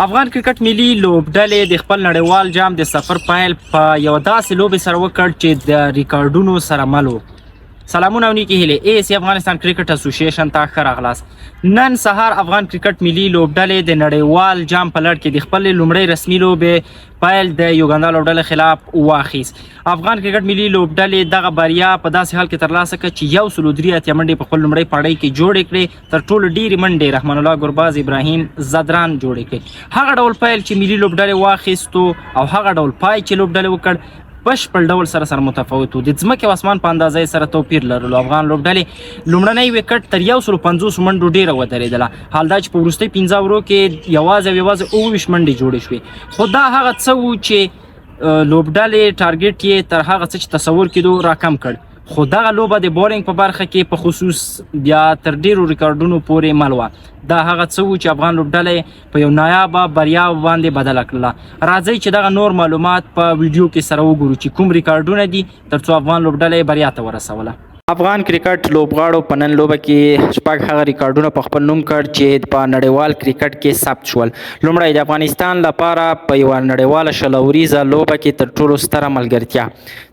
افغان کرکټ ملي لوبډلې د خپل نړیوال جام د سفر پیل په یو داسې لوبې سره وکړ چې د ریکارډونو سره مل و. سلامونه او نیکې هیلې AFC افغانستان کرکټ اسوسییشن ته ښه راغلاست. نن سهار افغان کرکټ ملي لوبډلې د نړیوال جام په لړ کې د خپل لومړۍ رسمي لوبې پیل د یوګاندا لوبډلې خلاف واخیست. افغان کرکټ ملي لوبډلې دغه بریا په داسې حال کې ترلاسه کړه چې 103 اتیا منډې په خپل لومړۍ پاړۍ کې جوړې کړې. تر ټولو ډېرې منډې رحمان الله ګرباز ابراهیم زدران جوړې کړې. هغه ډول پیل چې ملي لوبډلې واخیستو او هغه ډول پای چې لوبډلې وکړ بشپړ ډول سره متفاوت و. د ځمکې او اسمان په اندازې سره توپیر لرلو. افغان لوبډلې لومړنۍ وکټ تر 150 منډو ډیره ودرېدله. حال دا چې په وروستۍ 15 اورو کې یوازې 29 منډې جوړې شوې. خو دا هغه څه و چې لوبډلې ټارګټ یې تر هغه څه چې تصور کېدو راکم کړ. خو دغه لوبه د بولینګ په برخه کې په خصوص بیا تر ډیرو ریکارډونو پورې مل وه. دا هغه څه و چې افغان لوبډلې په یو نایابه بریا باندې بدله کړله. راځئ چې دغه نور معلومات په ویډیو کې سره وګورو چې کوم ریکارډونه دي تر څو افغان لوبډلې بریا ته ورسوله. افغان کرکټ لوبغاړو په نن لوبه کې شپږ هغه ریکارډونه په خپل نوم کړ چې په نړیوال کرکټ کې ثبت شول. لومړی د افغانستان لپاره په یوه نړیواله شلوریزه لوبه کې تر ټولو ستره ملګرتیا.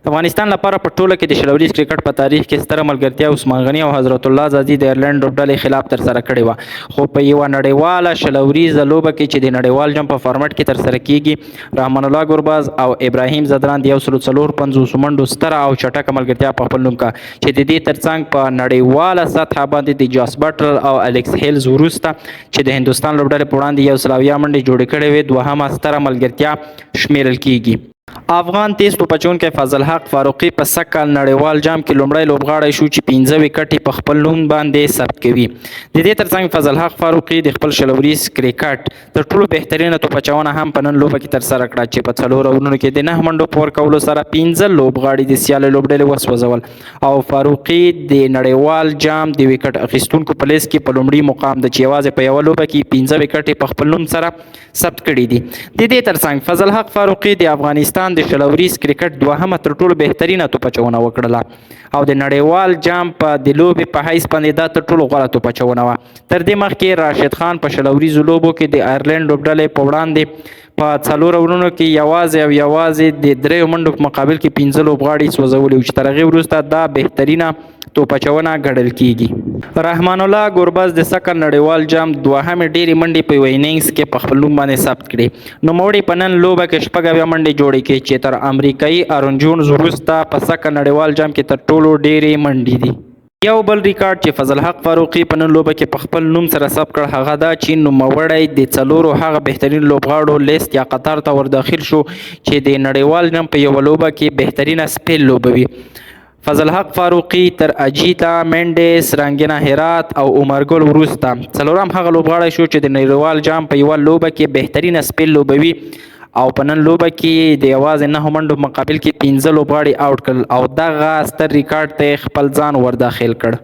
د افغانستان لپاره په ټوله کې د شلوریز کرکټ په تاریخ کې ستره ملګرتیا عثمان غني او حضرت الله زادي د ایرلند لوبډلې خلاف ترسره کړې وه. خو په یوه نړیواله شلوریزه لوبه کې چې د نړیوال جام په فارمټ کې ترسره کیږي رحمان الله ګرباز او ابراهیم زدران د 154 منډو ستره او چټکه ملګرتیا په خپل نوم کړه چې د دې ترڅنګ په نړیواله سطحه باندې د جاس بټلر او الکس هیلز وروسته چې د هندوستان لوبډلې په وړاندې 100 منډې جوړې کړې وې دوهمه ستره ملګرتیا شمیرل کیږي. افغان تیز توپچونکی فضل حق فاروقي په سږ نړیوال جام کې لومړی لوبغاړی شو چې 15 وکټې په خپل نوم باندې ثبت کوي. د دې ترڅنګ فضل حق فاروقي د خپل شلوریز کرکټ تر ټولو بهترینه توپچونه هم په نن لوبه کې ترسره کړه چې په 4 راوندونو کې د 9 منډو په ورکولو سره 15 لوبغاړي د سیالۍ لوبډلې وسوځول او فاروقي د نړیوال جام د وکټ اخیستونکو په لیست کې په لومړي مقام د چې یوازې په یوه لوبه کې 15 وکټې په خپل نوم سره ثبت کړي دي. د دې ترڅنګ فضل حق فاروقي د افغانستان د شلوریز کرکټ دوهمه تر ټولو بهترینه توپچونه وکړله او د نړیوال جام په د لوبې په حیث باندې دا تر ټولو غوره توپچونه وه. تر دې مخکې راشد خان په شلوریزو لوبو کې د ایرلند لوبډلې په وړاندې په 4 راوندونو کې یوازې د 3 منډو په مقابل کې 15 لوبغاړي سوځولي چې تر هغې وروسته دا بهترینه توپچونه ګڼل کیږي. رحمان الله ګرباز د سږ نړیوال جام دوهمې ډېرې منډې په یوه انینګز کې په خپل نوم باندې ثبت کړې. نوموړي په نن لوبه کې 6 منډې جوړې کړې چې تر امریکایي آرون جونز وروسته په سږ نړیوال جام کې تر ټولو ډېرې منډې دي. یو بل ریکارډ چې فضل حق فاروقي په نن لوبه کې په خپل نوم سره ثبت کړ هغه دا چې نوموړی د 4 هغه بهترین لوبغاړو لیست یا قطار ته ورداخل شو چې د نړیوال جام په یوه لوبه کې بهترینه سپیل لوبوي. فضل حق فاروقي تر اجیتا مینډیس رنګینا هرات او عمر ګل وروسته 4م هغه لوبغاړی شو چې د نړیوال جام په یوه لوبه کې بهترینه سپیل لوبوي او په نن لوبه کې د یوازې 9 منډو مقابل کې 15 لوبغاړي آوټ کړل او دغه ستر ریکارډ ته خپل ځان ورداخل کړ.